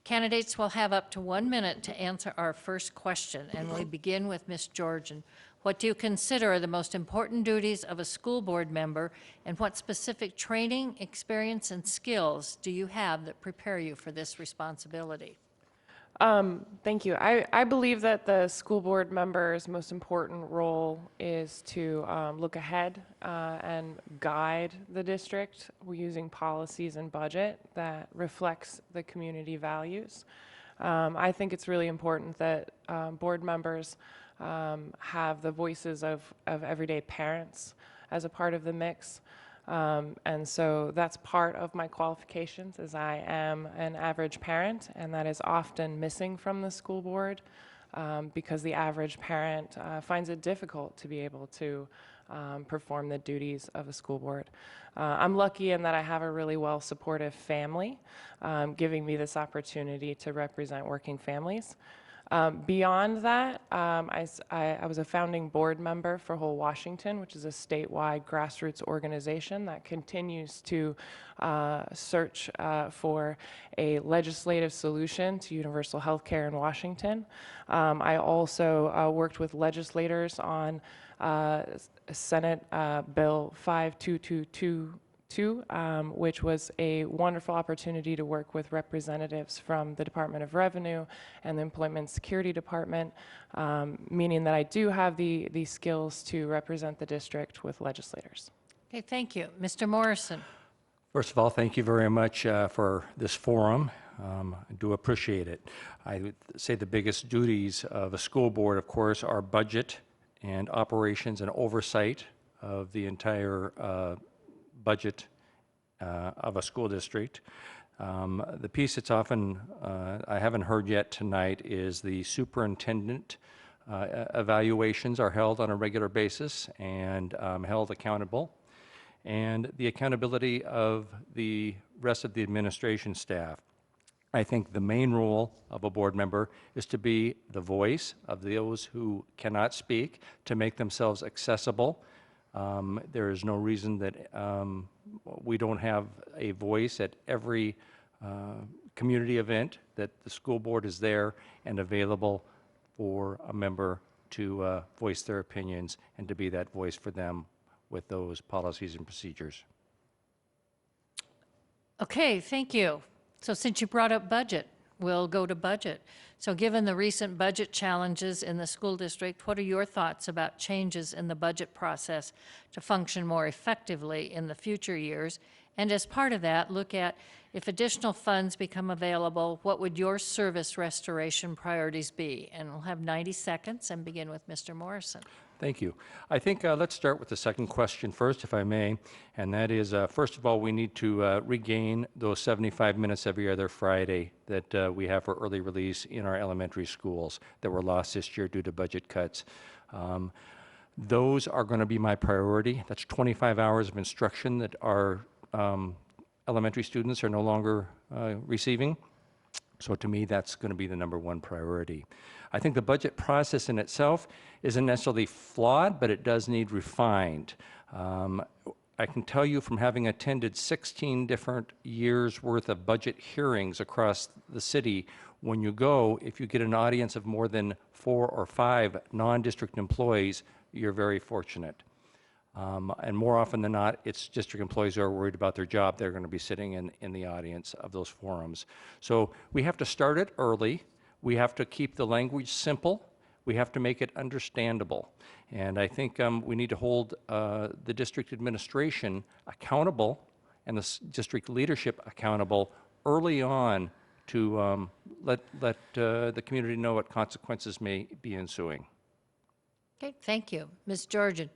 Candidates will have up to 1 minute to answer our first question, and we begin with Ms. Georgian. What do you consider are the most important duties of a school board member, and what specific training, experience, and skills do you have that prepare you for this responsibility? Thank you. I believe that the school board member's most important role is to look ahead and guide the district using policies and budget that reflects the community values. I think it's really important that board members have the voices of everyday parents as a part of the mix. And so that's part of my qualifications, as I am an average parent, and that is often missing from the school board because the average parent finds it difficult to be able to perform the duties of a school board. I'm lucky in that I have a really well-supportive family, giving me this opportunity to represent working families. Beyond that, I was a founding board member for Whole Washington, which is a statewide grassroots organization that continues to search for a legislative solution to universal health care in Washington. I also worked with legislators on Senate Bill 5222, which was a wonderful opportunity to work with representatives from the Department of Revenue and the Employment Security Department, meaning that I do have the skills to represent the district with legislators. Okay, thank you. Mr. Morrison. First of all, thank you very much for this forum. I do appreciate it. I would say the biggest duties of a school board, of course, are budget and operations and oversight of the entire budget of a school district. The piece that's often I haven't heard yet tonight is the superintendent evaluations are held on a regular basis and held accountable, and the accountability of the rest of the administration staff. I think the main role of a board member is to be the voice of those who cannot speak, to make themselves accessible. There is no reason that we don't have a voice at every community event, that the school board is there and available for a member to voice their opinions and to be that voice for them with those policies and procedures. Okay, thank you. So since you brought up budget, we'll go to budget. So given the recent budget challenges in the school district, what are your thoughts about changes in the budget process to function more effectively in the future years? And as part of that, look at if additional funds become available, what would your service restoration priorities be? And we'll have 90 seconds and begin with Mr. Morrison. Thank you. I think let's start with the second question first, if I may, and that is, first of all, we need to regain those 75 minutes every other Friday that we have for early release in our elementary schools that were lost this year due to budget cuts. Those are going to be my priority. That's 25 hours of instruction that our elementary students are no longer receiving. So to me, that's going to be the number one priority. I think the budget process in itself isn't necessarily flawed, but it does need refined. I can tell you from having attended 16 different years worth of budget hearings across the city, when you go, if you get an audience of more than 4 or 5 non-district employees, you're very fortunate. And more often than not, it's district employees who are worried about their job. They're going to be sitting in the audience of those forums. So we have to start it early. We have to keep the language simple. We have to make it understandable. And I think we need to hold the district administration accountable and the district leadership accountable early on to let the community know what consequences may be ensuing. Okay, thank you. Ms. Georgian.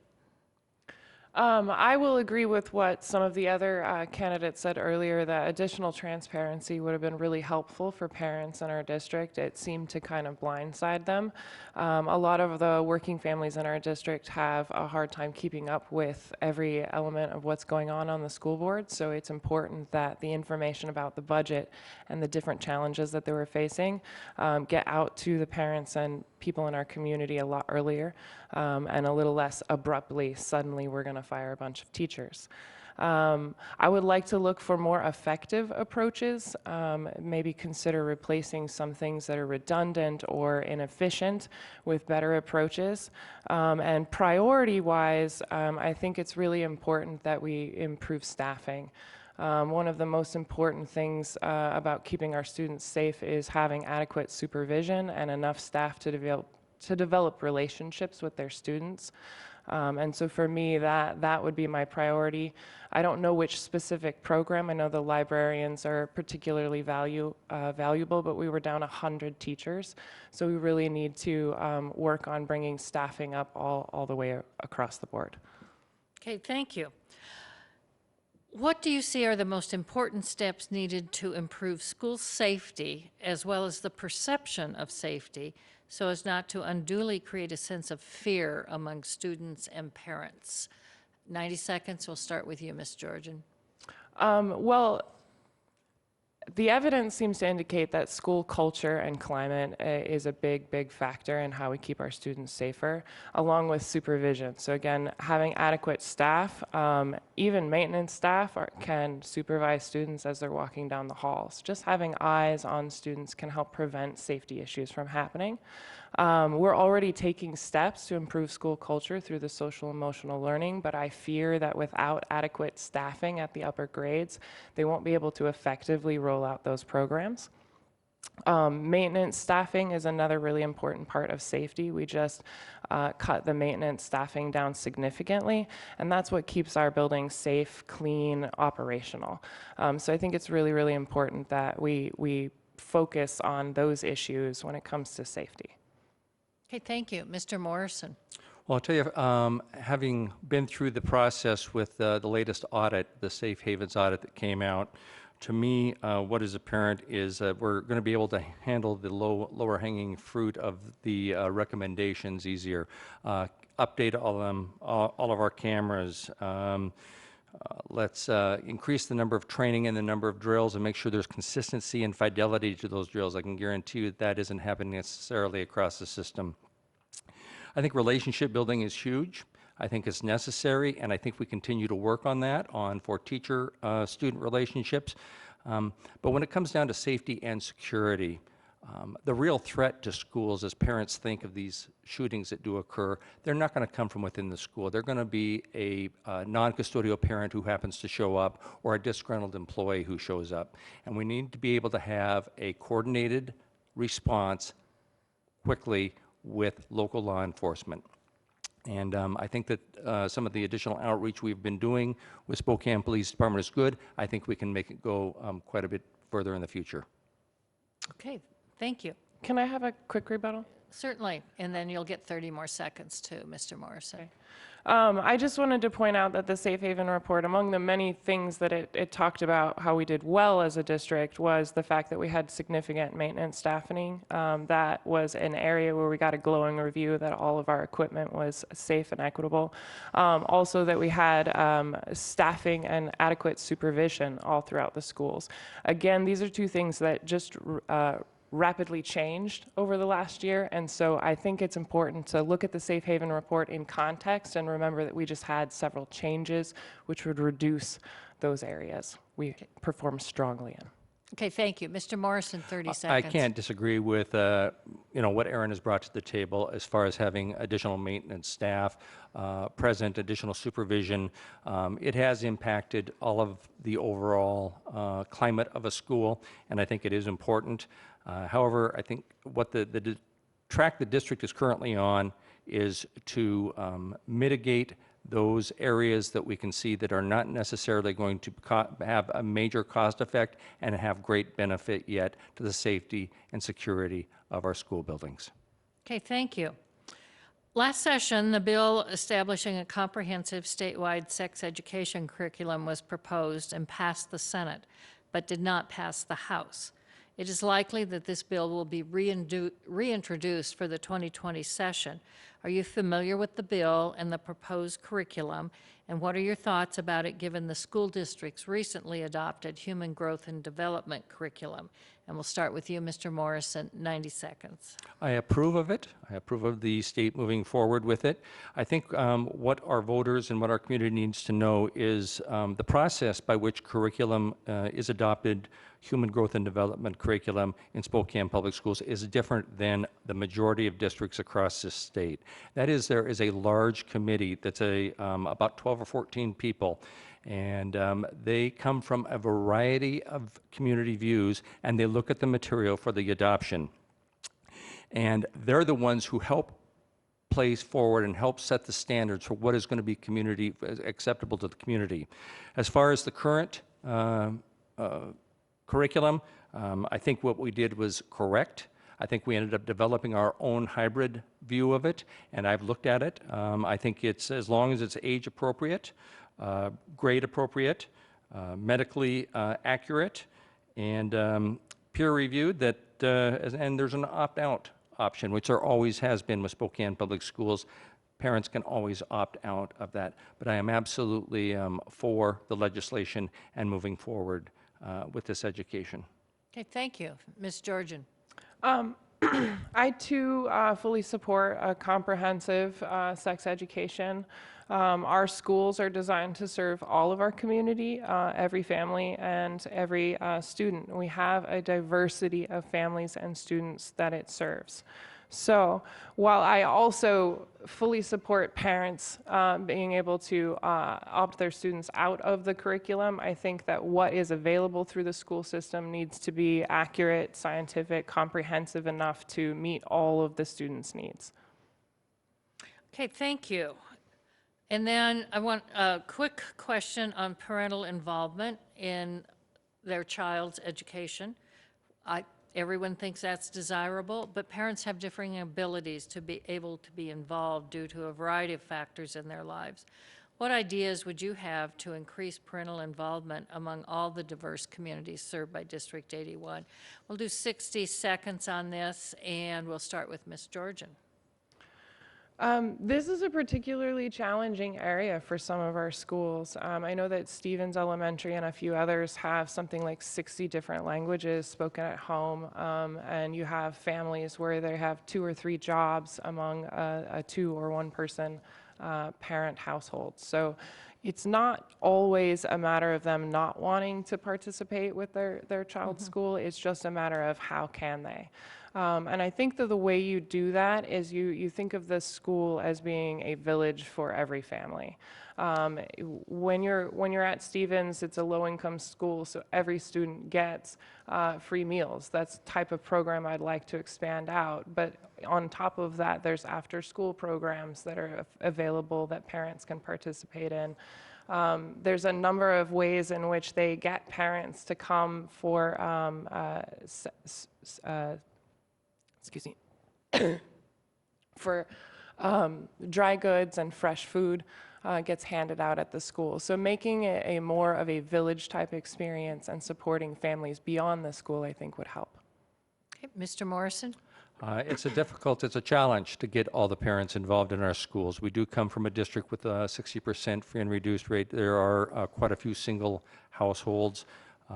I will agree with what some of the other candidates said earlier, that additional transparency would have been really helpful for parents in our district. It seemed to kind of blindside them. A lot of the working families in our district have a hard time keeping up with every element of what's going on the school board, so it's important that the information about the budget and the different challenges that they were facing get out to the parents and people in our community a lot earlier, and a little less abruptly, suddenly we're going to fire a bunch of teachers. I would like to look for more effective approaches, maybe consider replacing some things that are redundant or inefficient with better approaches. And priority-wise, I think it's really important that we improve staffing. One of the most important things about keeping our students safe is having adequate supervision and enough staff to develop relationships with their students. And so for me, that would be my priority. I don't know which specific program. I know the librarians are particularly valuable, but we were down 100 teachers. So we really need to work on bringing staffing up all the way across the board. Okay, thank you. What do you see are the most important steps needed to improve school safety as well as the perception of safety so as not to unduly create a sense of fear among students and parents? 90 seconds, we'll start with you, Ms. Georgian. Well, the evidence seems to indicate that school culture and climate is a big factor in how we keep our students safer, along with supervision. So again, having adequate staff, even maintenance staff can supervise students as they're walking down the halls. Just having eyes on students can help prevent safety issues from happening. We're already taking steps to improve school culture through the social emotional learning, but I fear that without adequate staffing at the upper grades, they won't be able to effectively roll out those programs. Maintenance staffing is another really important part of safety. We just cut the maintenance staffing down significantly, and that's what keeps our buildings safe, clean, operational. So I think it's really important that we focus on those issues when it comes to safety. Okay, thank you. Mr. Morrison. Well, I'll tell you, having been through the process with the latest audit, the Safe Havens audit that came out, to me, what is apparent is we're going to be able to handle the lower hanging fruit of the recommendations easier. Update all of our cameras. Let's increase the number of training and the number of drills and make sure there's consistency and fidelity to those drills. I can guarantee you that isn't happening necessarily across the system. I think relationship building is huge. I think it's necessary, and I think we continue to work on that for teacher-student relationships. But when it comes down to safety and security, the real threat to schools as parents think of these shootings that do occur, they're not going to come from within the school. They're going to be a non-custodial parent who happens to show up or a disgruntled employee who shows up. And we need to be able to have a coordinated response quickly with local law enforcement. And I think that some of the additional outreach we've been doing with Spokane Police Department is good. I think we can make it go quite a bit further in the future. Okay, thank you. Can I have a quick rebuttal? Certainly, and then you'll get 30 more seconds too, Mr. Morrison. I just wanted to point out that the Safe Haven report, among the many things that it talked about how we did well as a district, was the fact that we had significant maintenance staffing. That was an area where we got a glowing review that all of our equipment was safe and equitable. Also that we had staffing and adequate supervision all throughout the schools. Again, these are two things that just rapidly changed over the last year, and so I think it's important to look at the Safe Haven report in context and remember that we just had several changes which would reduce those areas we performed strongly in. Okay, thank you. Mr. Morrison, 30 I seconds. can't disagree with what Erin has brought to the table as far as having additional maintenance staff present, additional supervision. It has impacted all of the overall climate of a school, and I think it is important. However, I think what the track the district is currently on is to mitigate those areas that we can see that are not necessarily going to have a major cost effect and have great benefit yet to the safety and security of our school buildings. Okay, thank you. Last session, the bill establishing a comprehensive statewide sex education curriculum was proposed and passed the Senate, but did not pass the House. It is likely that this bill will be reintroduced for the 2020 session. Are you familiar with the bill and the proposed curriculum, and what are your thoughts about it given the school district's recently adopted Human Growth and Development curriculum? And we'll start with you, Mr. Morrison, 90 seconds. I approve of it. I approve of the state moving forward with it. I think what our voters and what our community needs to know is the process by which curriculum is adopted, Human Growth and Development curriculum in Spokane Public Schools, is different than the majority of districts across this state. That is, there is a large committee that's about 12 or 14 people, and they come from a variety of community views, and they look at the material for the adoption. And they're the ones who help place forward and help set the standards for what is going to be community acceptable to the community. As far as the current curriculum, I think what we did was correct. I think we ended up developing our own hybrid view of it, and I've looked at it. I think it's, as long as it's age appropriate, grade appropriate, medically accurate, and peer reviewed, that and there's an opt-out option, which there always has been with Spokane Public Schools. Parents can always opt out of that, but I am absolutely for the legislation and moving forward with this education. Okay, thank you. Ms. Georgian. I too fully support a comprehensive sex education. Our schools are designed to serve all of our community, every family and every student. We have a diversity of families and students that it serves. So while I also fully support parents being able to opt their students out of the curriculum, I think that what is available through the school system needs to be accurate, scientific, comprehensive enough to meet all of the students' needs. Okay, thank you. And then I want a quick question on parental involvement in their child's education. Everyone thinks that's desirable, but parents have differing abilities to be able to be involved due to a variety of factors in their lives. What ideas would you have to increase parental involvement among all the diverse communities served by District 81? We'll do 60 seconds on this, and we'll start with Ms. Georgian. This is a particularly challenging area for some of our schools. I know that Stevens Elementary and a few others have something like 60 different languages spoken at home, and you have families where they have 2 or 3 jobs among a 2 or 1 person parent household. So it's not always a matter of them not wanting to participate with their child's school. It's just a matter of how can they. And I think that the way you do that is you think of the school as being a village for every family. When you're at Stevens, it's a low-income school, so every student gets free meals. That's the type of program I'd like to expand out. But on top of that, there's after-school programs that are available that parents can participate in. There's a number of ways in which they get parents to come for excuse me, for dry goods and fresh food gets handed out at the school. So making it a more of a village type experience and supporting families beyond the school, I think, would help. Okay, Mr. Morrison? It's a challenge to get all the parents involved in our schools. We do come from a district with a 60% free and reduced rate. There are quite a few single households. We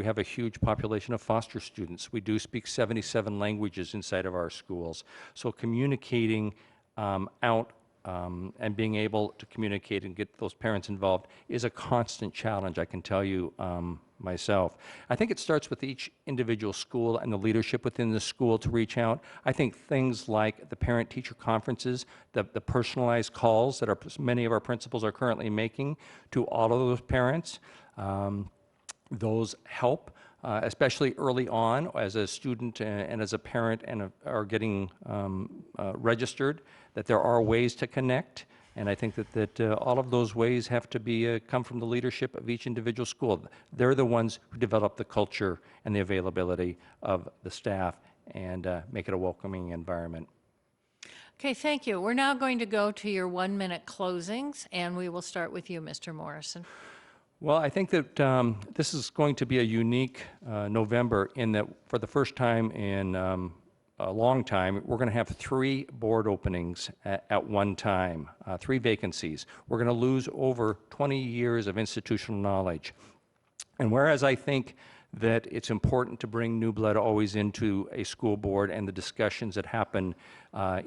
have a huge population of foster students. We do speak 77 languages inside of our schools. So communicating out and being able to communicate and get those parents involved is a constant challenge, I can tell you myself. I think it starts with each individual school and the leadership within the school to reach out. I think things like the parent-teacher conferences, the personalized calls that many of our principals are currently making to all of those parents, those help. Especially early on as a student and as a parent and are getting registered, that there are ways to connect. And I think that all of those ways have to be come from the leadership of each individual school. They're the ones who develop the culture and the availability of the staff and make it a welcoming environment. Okay, thank you. We're now going to go to your 1-minute closings, and we will start with you, Mr. Morrison. Well, I think that this is going to be a unique November in that for the first time in a long time, we're going to have 3 board openings at one time, 3 vacancies. We're going to lose over 20 years of institutional knowledge. And whereas I think that it's important to bring new blood always into a school board and the discussions that happen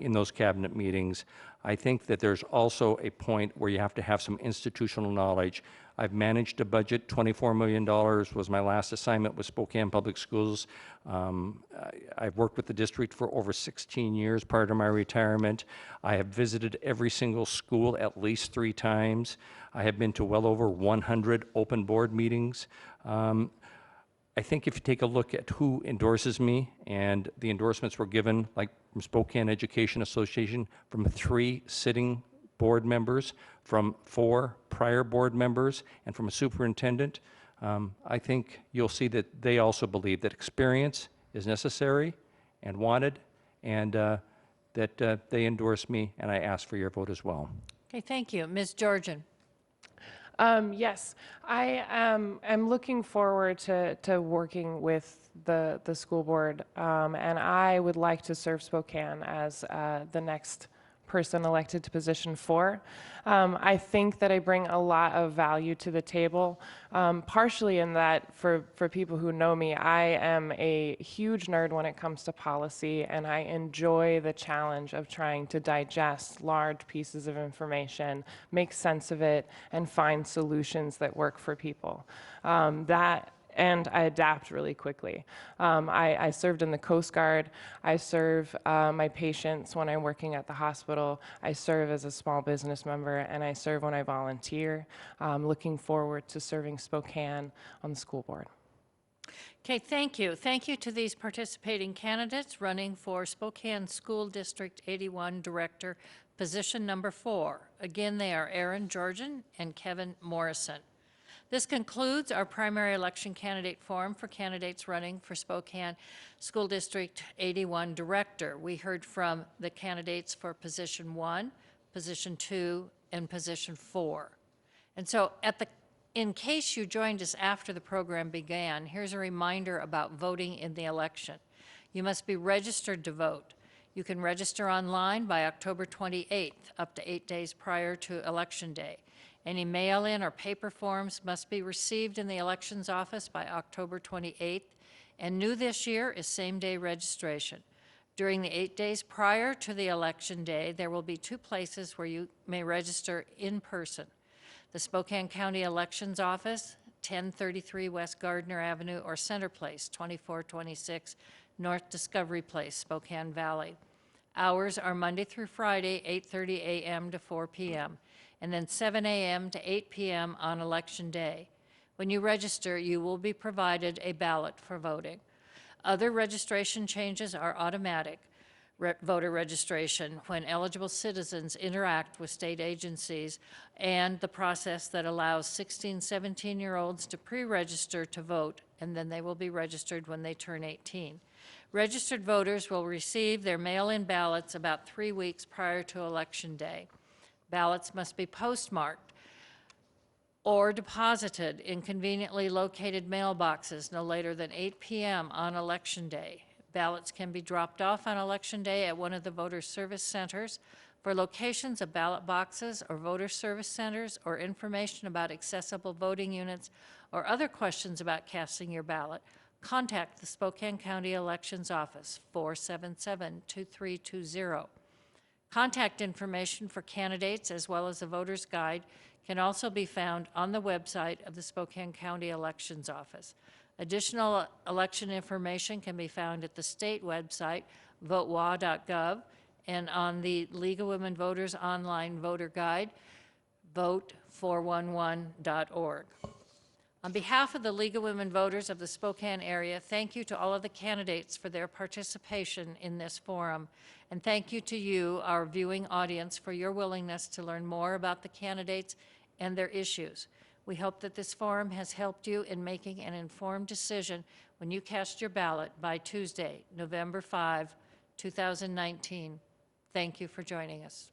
in those cabinet meetings, I think that there's also a point where you have to have some institutional knowledge. I've managed a budget. $24 million was my last assignment with Spokane Public Schools. I've worked with the district for over 16 years prior to my retirement. I have visited every single school at least 3 times. I have been to well over 100 open board meetings. I think if you take a look at who endorses me, and the endorsements were given, like from Spokane Education Association, from 3 sitting board members, from 4 prior board members, and from a superintendent, I think you'll see that they also believe that experience is necessary and wanted, and that they endorse me, and I ask for your vote as well. Okay, thank you. Ms. Georgian? Yes, I am looking forward to working with the school board, and I would like to serve Spokane as the next person elected to position 4. I think that I bring a lot of value to the table, partially in that for people who know me, I am a huge nerd when it comes to policy, and I enjoy the challenge of trying to digest large pieces of information, make sense of it, and find solutions that work for people. And I adapt really quickly. I served in the Coast Guard. I serve my patients when I'm working at the hospital. I serve as a small business member, and I serve when I volunteer. Looking forward to serving Spokane on the school board. Okay, thank you. Thank you to these participating candidates running for Spokane School District 81 Director, position number 4. Again, they are Aaron Georgian and Kevin Morrison. This concludes our primary election candidate forum for candidates running for Spokane School District 81 Director. We heard from the candidates for position 1, position 2, and position 4. And so in case you joined us after the program began, here's a reminder about voting in the election. You must be registered to vote. You can register online by October 28th, up to 8 days prior to Election Day. Any mail-in or paper forms must be received in the elections office by October 28th, and new this year is same-day registration. During the 8 days prior to the election day, there will be 2 places where you may register in person. The Spokane County Elections Office, 1033 West Gardner Avenue, or Center Place, 2426 North Discovery Place, Spokane Valley. Hours are Monday through Friday, 8:30 a.m. to 4 p.m., and then 7 a.m. to 8 p.m. on Election Day. When you register, you will be provided a ballot for voting. Other registration changes are automatic voter registration when eligible citizens interact with state agencies, and the process that allows 16, 17-year-olds to pre-register to vote, and then they will be registered when they turn 18. Registered voters will receive their mail-in ballots about 3 weeks prior to Election Day. Ballots must be postmarked or deposited in conveniently located mailboxes no later than 8 p.m. on Election Day. Ballots can be dropped off on Election Day at one of the voter service centers. For locations of ballot boxes or voter service centers or information about accessible voting units or other questions about casting your ballot, contact the Spokane County Elections Office, 477-2320. Contact information for candidates as well as the voter's guide can also be found on the website of the Spokane County Elections Office. Additional election information can be found at the state website, votewa.gov, and on the League of Women Voters online voter guide, vote411.org. On behalf of the League of Women Voters of the Spokane area, thank you to all of the candidates for their participation in this forum. And thank you to you, our viewing audience, for your willingness to learn more about the candidates and their issues. We hope that this forum has helped you in making an informed decision when you cast your ballot by Tuesday, November 5, 2019. Thank you for joining us.